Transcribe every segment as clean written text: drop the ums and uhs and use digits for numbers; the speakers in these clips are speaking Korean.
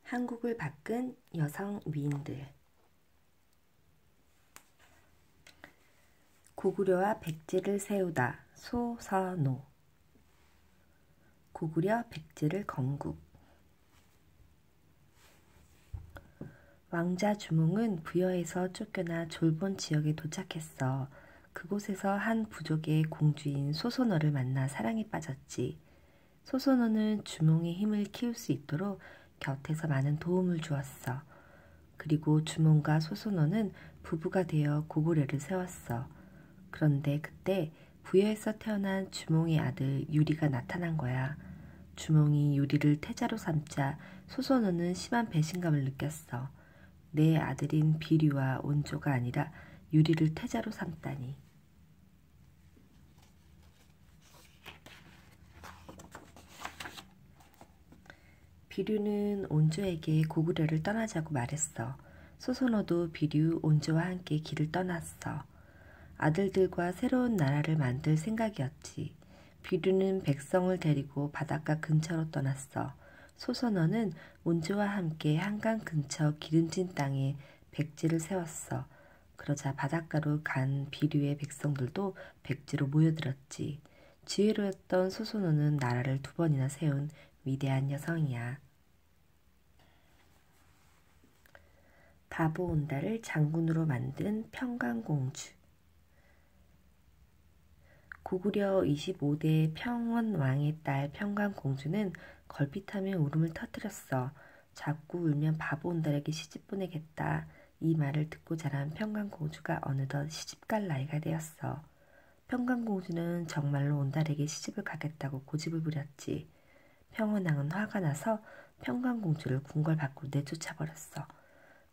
한국을 바꾼 여성 위인들. 고구려와 백제를 세우다 소선호. 고구려 백제를 건국. 왕자 주몽은 부여에서 쫓겨나 졸본 지역에 도착했어. 그곳에서 한 부족의 공주인 소선호를 만나 사랑에 빠졌지. 소선호는 주몽의 힘을 키울 수 있도록 곁에서 많은 도움을 주었어. 그리고 주몽과 소선호는 부부가 되어 고구려를 세웠어. 그런데 그때 부여에서 태어난 주몽의 아들 유리가 나타난 거야. 주몽이 유리를 태자로 삼자 소선호는 심한 배신감을 느꼈어. 내 아들인 비류와 온조가 아니라 유리를 태자로 삼다니. 비류는 온조에게 고구려를 떠나자고 말했어. 소선호도 비류, 온조와 함께 길을 떠났어. 아들들과 새로운 나라를 만들 생각이었지. 비류는 백성을 데리고 바닷가 근처로 떠났어. 소선호는 온조와 함께 한강 근처 기름진 땅에 백제를 세웠어. 그러자 바닷가로 간 비류의 백성들도 백제로 모여들었지. 지혜로웠던 소선호는 나라를 2번이나 세운 위대한 여성이야. 바보온다를 장군으로 만든 평강공주. 고구려 25대 평원왕의 딸 평강공주는 걸핏하면 울음을 터뜨렸어. 자꾸 울면 바보온달에게 시집 보내겠다. 이 말을 듣고 자란 평강공주가 어느덧 시집갈 나이가 되었어. 평강공주는 정말로 온달에게 시집을 가겠다고 고집을 부렸지. 평원왕은 화가 나서 평강공주를 궁궐 밖으로 내쫓아버렸어.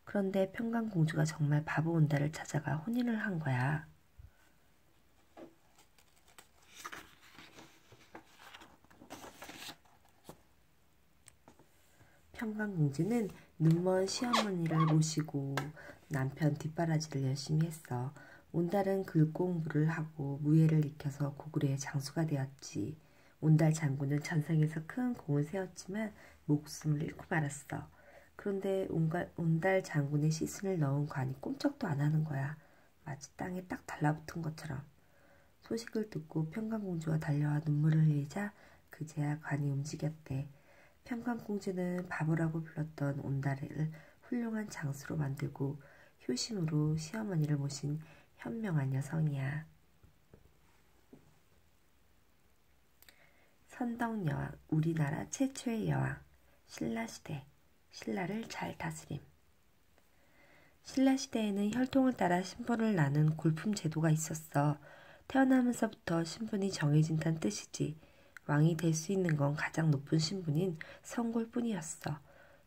그런데 평강공주가 정말 바보온달을 찾아가 혼인을 한 거야. 평강공주는 눈먼 시어머니를 모시고 남편 뒷바라지를 열심히 했어. 온달은 글 공부를 하고 무예를 익혀서 고구려의 장수가 되었지. 온달 장군은 전생에서 큰 공을 세웠지만 목숨을 잃고 말았어. 그런데 온달 장군의 시신을 넣은 관이 꼼짝도 안 하는 거야. 마치 땅에 딱 달라붙은 것처럼. 소식을 듣고 평강공주가 달려와 눈물을 흘리자 그제야 관이 움직였대. 평강공주는 바보라고 불렀던 온달을 훌륭한 장수로 만들고 효심으로 시어머니를 모신 현명한 여성이야. 선덕여왕, 우리나라 최초의 여왕. 신라시대, 신라를 잘 다스림. 신라시대에는 혈통을 따라 신분을 나눈 골품 제도가 있었어. 태어나면서부터 신분이 정해진다는 뜻이지. 왕이 될 수 있는 건 가장 높은 신분인 성골뿐이었어.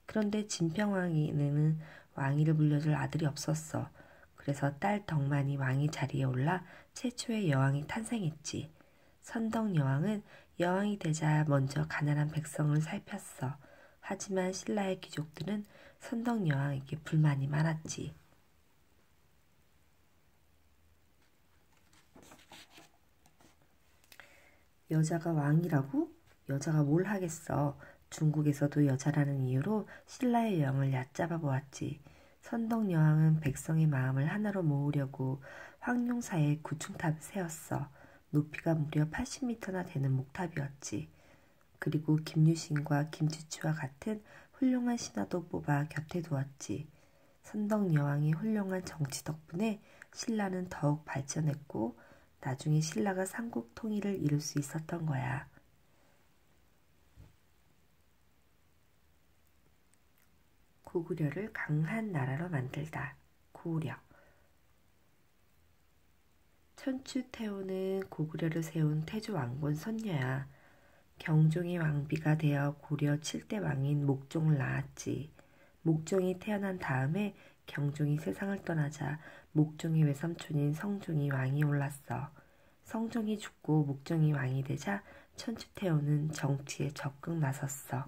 그런데 진평왕에는 왕위를 물려줄 아들이 없었어. 그래서 딸 덕만이 왕위 자리에 올라 최초의 여왕이 탄생했지. 선덕여왕은 여왕이 되자 먼저 가난한 백성을 살폈어. 하지만 신라의 귀족들은 선덕여왕에게 불만이 많았지. 여자가 왕이라고? 여자가 뭘 하겠어. 중국에서도 여자라는 이유로 신라의 여왕을 얕잡아 보았지. 선덕여왕은 백성의 마음을 하나로 모으려고 황룡사에 구중탑을 세웠어. 높이가 무려 80m나 되는 목탑이었지. 그리고 김유신과 김치추와 같은 훌륭한 신하도 뽑아 곁에 두었지. 선덕여왕의 훌륭한 정치 덕분에 신라는 더욱 발전했고 나중에 신라가 삼국 통일을 이룰 수 있었던 거야. 고구려를 강한 나라로 만들다. 고구려. 천추태후는 고구려를 세운 태조 왕건 손녀야. 경종의 왕비가 되어 고려 7대 왕인 목종을 낳았지. 목종이 태어난 다음에 경종이 세상을 떠나자 목종의 외삼촌인 성종이 왕이 올랐어. 성종이 죽고 목종이 왕이 되자 천추태후는 정치에 적극 나섰어.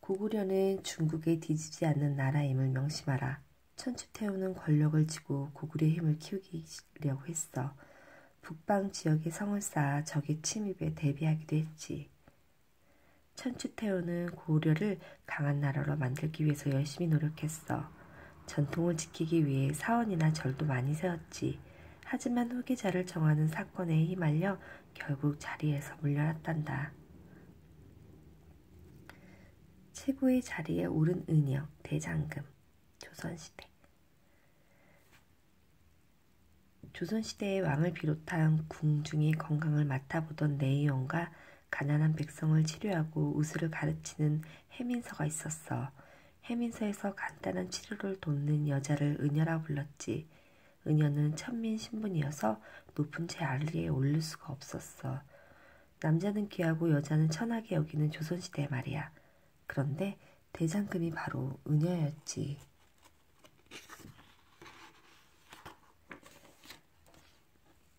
고구려는 중국에 뒤지지 않는 나라임을 명심하라. 천추태후는 권력을 쥐고 고구려의 힘을 키우려고 했어. 북방 지역에 성을 쌓아 적의 침입에 대비하기도 했지. 천추태후는 고려를 강한 나라로 만들기 위해서 열심히 노력했어. 전통을 지키기 위해 사원이나 절도 많이 세웠지. 하지만 후계자를 정하는 사건에 휘말려 결국 자리에서 물러났단다. 최고의 자리에 오른 은여, 대장금. 조선시대. 조선시대의 왕을 비롯한 궁중이 건강을 맡아보던 내의원과 가난한 백성을 치료하고 의술을 가르치는 해민서가 있었어. 해민서에서 간단한 치료를 돕는 여자를 은여라 불렀지. 은여는 천민 신분이어서 높은 자리에 오를 수가 없었어. 남자는 귀하고 여자는 천하게 여기는 조선시대 말이야. 그런데 대장금이 바로 은여였지.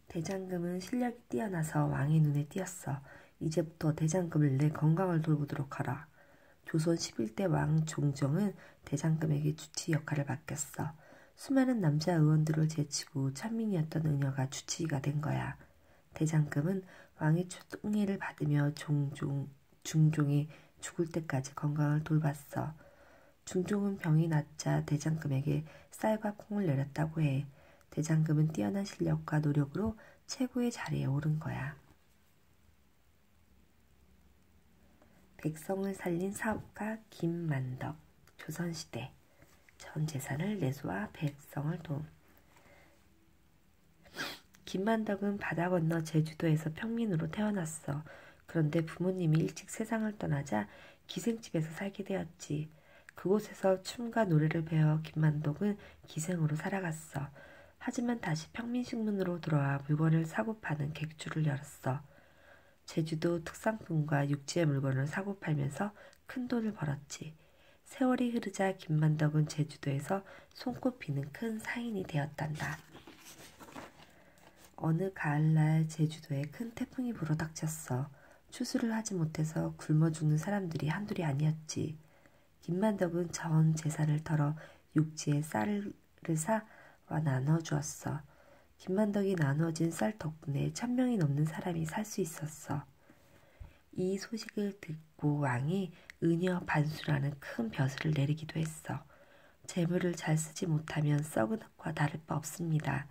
대장금은 실력이 뛰어나서 왕의 눈에 띄었어. 이제부터 대장금을 내 건강을 돌보도록 하라. 조선 11대 왕 종정은 대장금에게 주치 역할을 맡겼어. 수많은 남자 의원들을 제치고 천민이었던 은여가 주치의가 된 거야. 대장금은 왕의 총애를 받으며 중종이 죽을 때까지 건강을 돌봤어. 중종은 병이 낫자 대장금에게 쌀과 콩을 내렸다고 해. 대장금은 뛰어난 실력과 노력으로 최고의 자리에 오른 거야. 백성을 살린 사업가 김만덕. 조선시대. 전 재산을 내수와 백성을 도움. 김만덕은 바다 건너 제주도에서 평민으로 태어났어. 그런데 부모님이 일찍 세상을 떠나자 기생집에서 살게 되었지. 그곳에서 춤과 노래를 배워 김만덕은 기생으로 살아갔어. 하지만 다시 평민식문으로 돌아와 물건을 사고 파는 객주를 열었어. 제주도 특산품과 육지의 물건을 사고 팔면서 큰 돈을 벌었지. 세월이 흐르자 김만덕은 제주도에서 손꼽히는 큰 상인이 되었단다. 어느 가을날 제주도에 큰 태풍이 불어닥쳤어. 추수를 하지 못해서 굶어 죽는 사람들이 한둘이 아니었지. 김만덕은 전 재산을 털어 육지에 쌀을 사와 나눠주었어. 김만덕이 나눠진 쌀 덕분에 1000명이 넘는 사람이 살 수 있었어. 이 소식을 듣고 왕이 은여 반수라는 큰 벼슬을 내리기도 했어. 재물을 잘 쓰지 못하면 썩은 흙과 다를 바 없습니다.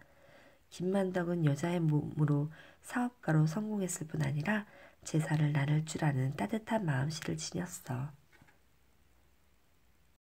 김만덕은 여자의 몸으로 사업가로 성공했을 뿐 아니라 재산을 나눌 줄 아는 따뜻한 마음씨를 지녔어.